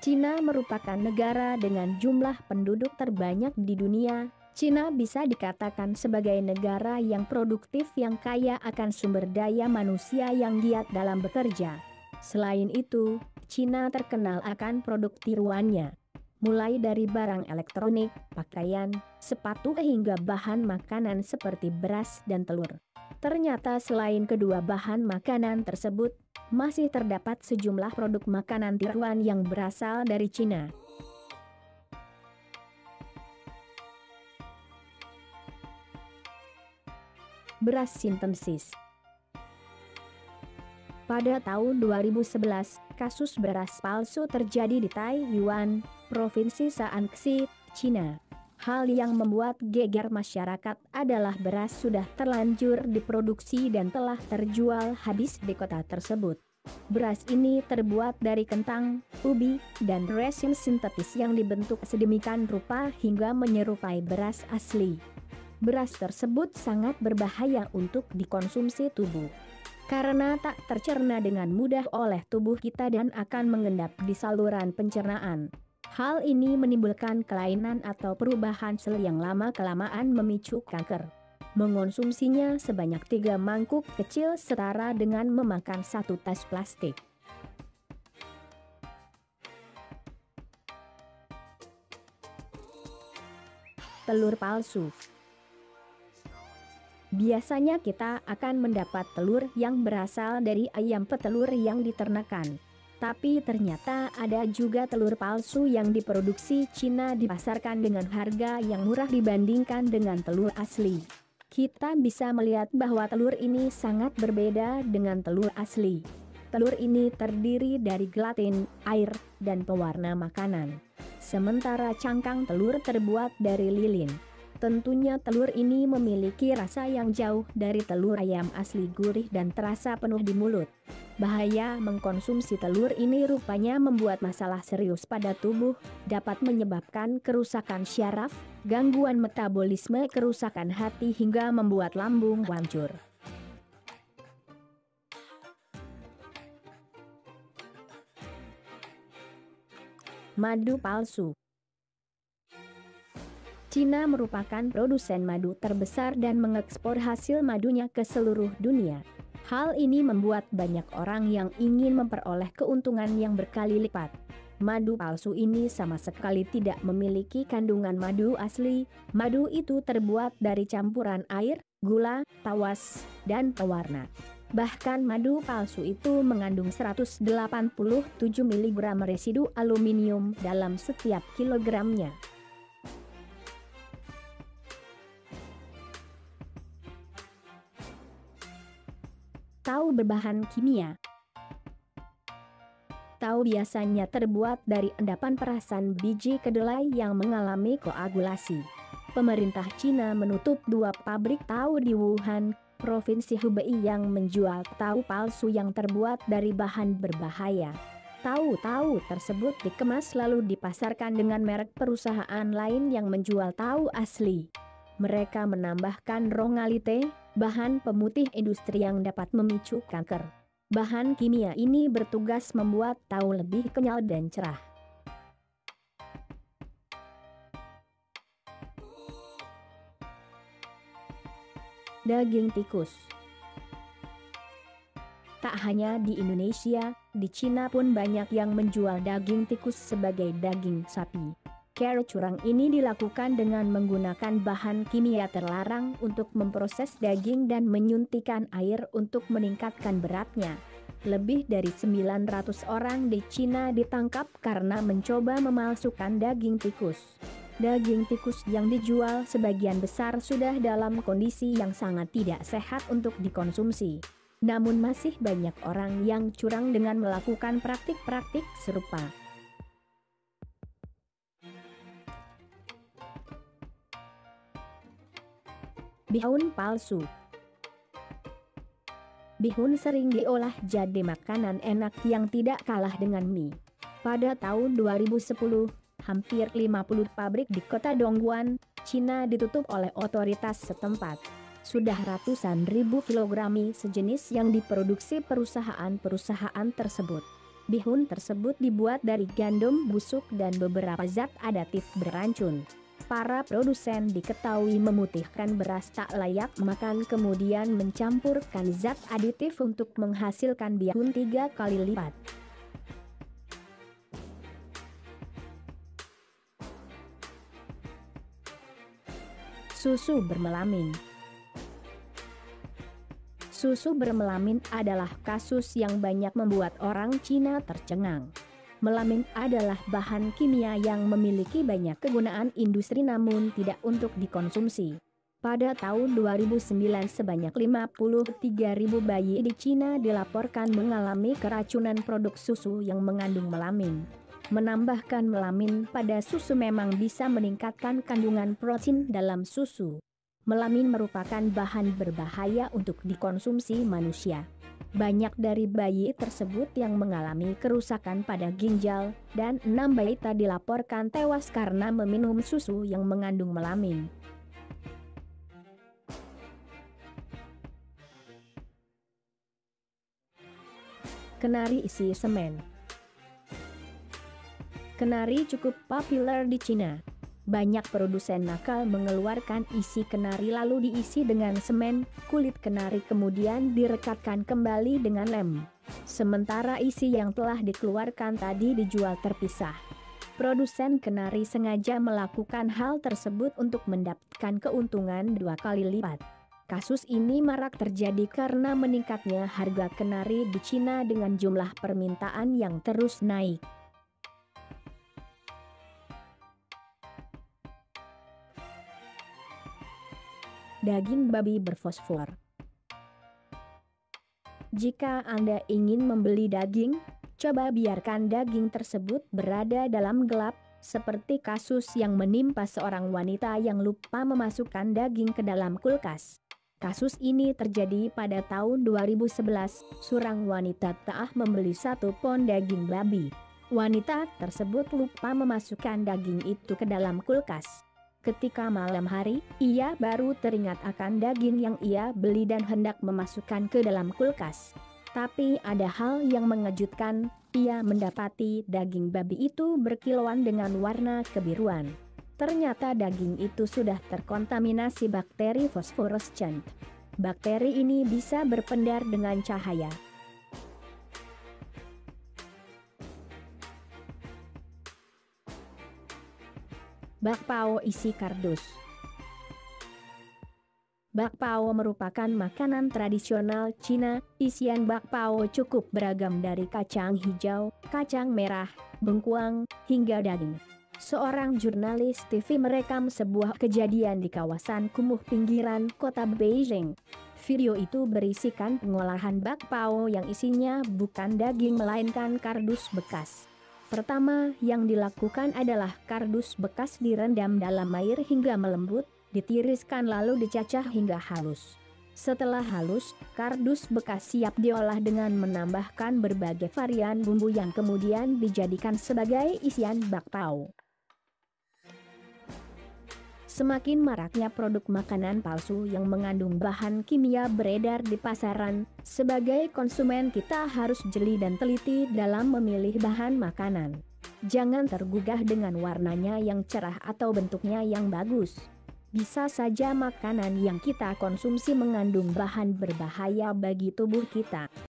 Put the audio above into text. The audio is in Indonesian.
Cina merupakan negara dengan jumlah penduduk terbanyak di dunia. Cina bisa dikatakan sebagai negara yang produktif yang kaya akan sumber daya manusia yang giat dalam bekerja. Selain itu, Cina terkenal akan produk tiruannya. Mulai dari barang elektronik, pakaian, sepatu hingga bahan makanan seperti beras dan telur. Ternyata selain kedua bahan makanan tersebut, masih terdapat sejumlah produk makanan tiruan yang berasal dari Cina. Beras sintetis. Pada tahun 2011, kasus beras palsu terjadi di Taiyuan, Provinsi Shaanxi, Cina. Hal yang membuat geger masyarakat adalah beras sudah terlanjur diproduksi dan telah terjual habis di kota tersebut. Beras ini terbuat dari kentang, ubi, dan resin sintetis yang dibentuk sedemikian rupa hingga menyerupai beras asli. Beras tersebut sangat berbahaya untuk dikonsumsi tubuh, karena tak tercerna dengan mudah oleh tubuh kita dan akan mengendap di saluran pencernaan. Hal ini menimbulkan kelainan atau perubahan sel yang lama-kelamaan memicu kanker. Mengonsumsinya sebanyak 3 mangkuk kecil setara dengan memakan 1 tas plastik. Telur palsu. Biasanya kita akan mendapat telur yang berasal dari ayam petelur yang diternakan. Tapi ternyata ada juga telur palsu yang diproduksi Cina dipasarkan dengan harga yang murah dibandingkan dengan telur asli. Kita bisa melihat bahwa telur ini sangat berbeda dengan telur asli. Telur ini terdiri dari gelatin, air, dan pewarna makanan. Sementara cangkang telur terbuat dari lilin. Tentunya telur ini memiliki rasa yang jauh dari telur ayam asli, gurih dan terasa penuh di mulut. Bahaya mengkonsumsi telur ini rupanya membuat masalah serius pada tubuh, dapat menyebabkan kerusakan syaraf, gangguan metabolisme, kerusakan hati hingga membuat lambung hancur. Madu palsu. Cina merupakan produsen madu terbesar dan mengekspor hasil madunya ke seluruh dunia. Hal ini membuat banyak orang yang ingin memperoleh keuntungan yang berkali lipat. Madu palsu ini sama sekali tidak memiliki kandungan madu asli. Madu itu terbuat dari campuran air, gula, tawas, dan pewarna. Bahkan madu palsu itu mengandung 187 mg residu aluminium dalam setiap kilogramnya. Tahu berbahan kimia. Tahu biasanya terbuat dari endapan perasan biji kedelai yang mengalami koagulasi. Pemerintah Cina menutup 2 pabrik tahu di Wuhan, Provinsi Hubei yang menjual tahu palsu yang terbuat dari bahan berbahaya. Tahu tersebut dikemas lalu dipasarkan dengan merek perusahaan lain yang menjual tahu asli. Mereka menambahkan rongalite, bahan pemutih industri yang dapat memicu kanker. Bahan kimia ini bertugas membuat tahu lebih kenyal dan cerah. Daging tikus. Tak hanya di Indonesia, di Cina pun banyak yang menjual daging tikus sebagai daging sapi. Cara curang ini dilakukan dengan menggunakan bahan kimia terlarang untuk memproses daging dan menyuntikkan air untuk meningkatkan beratnya. Lebih dari 900 orang di Cina ditangkap karena mencoba memalsukan daging tikus. Daging tikus yang dijual sebagian besar sudah dalam kondisi yang sangat tidak sehat untuk dikonsumsi. Namun masih banyak orang yang curang dengan melakukan praktik-praktik serupa. Bihun palsu. Bihun sering diolah jadi makanan enak yang tidak kalah dengan mie. Pada tahun 2010, hampir 50 pabrik di kota Dongguan, Cina ditutup oleh otoritas setempat. Sudah ratusan ribu kilogram mie sejenis yang diproduksi perusahaan-perusahaan tersebut. Bihun tersebut dibuat dari gandum busuk dan beberapa zat aditif beracun. Para produsen diketahui memutihkan beras tak layak makan kemudian mencampurkan zat aditif untuk menghasilkan bihun 3 kali lipat. Susu bermelamin. Susu bermelamin adalah kasus yang banyak membuat orang Cina tercengang. Melamin adalah bahan kimia yang memiliki banyak kegunaan industri namun tidak untuk dikonsumsi. Pada tahun 2009 sebanyak 53.000 bayi di Cina dilaporkan mengalami keracunan produk susu yang mengandung melamin. Menambahkan melamin pada susu memang bisa meningkatkan kandungan protein dalam susu. Melamin merupakan bahan berbahaya untuk dikonsumsi manusia. Banyak dari bayi tersebut yang mengalami kerusakan pada ginjal, dan 6 bayi tadi dilaporkan tewas karena meminum susu yang mengandung melamin. Kenari isi semen. Kenari cukup populer di Cina. Banyak produsen nakal mengeluarkan isi kenari lalu diisi dengan semen, kulit kenari kemudian direkatkan kembali dengan lem. Sementara isi yang telah dikeluarkan tadi dijual terpisah. Produsen kenari sengaja melakukan hal tersebut untuk mendapatkan keuntungan 2 kali lipat. Kasus ini marak terjadi karena meningkatnya harga kenari di Cina dengan jumlah permintaan yang terus naik. Daging babi berfosfor. Jika Anda ingin membeli daging, coba biarkan daging tersebut berada dalam gelap, seperti kasus yang menimpa seorang wanita yang lupa memasukkan daging ke dalam kulkas. Kasus ini terjadi pada tahun 2011, seorang wanita telah membeli 1 pon daging babi. Wanita tersebut lupa memasukkan daging itu ke dalam kulkas. Ketika malam hari, ia baru teringat akan daging yang ia beli dan hendak memasukkan ke dalam kulkas. Tapi ada hal yang mengejutkan, ia mendapati daging babi itu berkilauan dengan warna kebiruan. Ternyata daging itu sudah terkontaminasi bakteri fosforescent. Bakteri ini bisa berpendar dengan cahaya. Bakpao isi kardus. Bakpao merupakan makanan tradisional Cina. Isian bakpao cukup beragam dari kacang hijau, kacang merah, bengkuang, hingga daging. Seorang jurnalis TV merekam sebuah kejadian di kawasan kumuh pinggiran kota Beijing. Video itu berisikan pengolahan bakpao yang isinya bukan daging melainkan kardus bekas. Pertama yang dilakukan adalah kardus bekas direndam dalam air hingga melembut, ditiriskan lalu dicacah hingga halus. Setelah halus, kardus bekas siap diolah dengan menambahkan berbagai varian bumbu yang kemudian dijadikan sebagai isian bakpao. Semakin maraknya produk makanan palsu yang mengandung bahan kimia beredar di pasaran, sebagai konsumen kita harus jeli dan teliti dalam memilih bahan makanan. Jangan tergugah dengan warnanya yang cerah atau bentuknya yang bagus. Bisa saja makanan yang kita konsumsi mengandung bahan berbahaya bagi tubuh kita.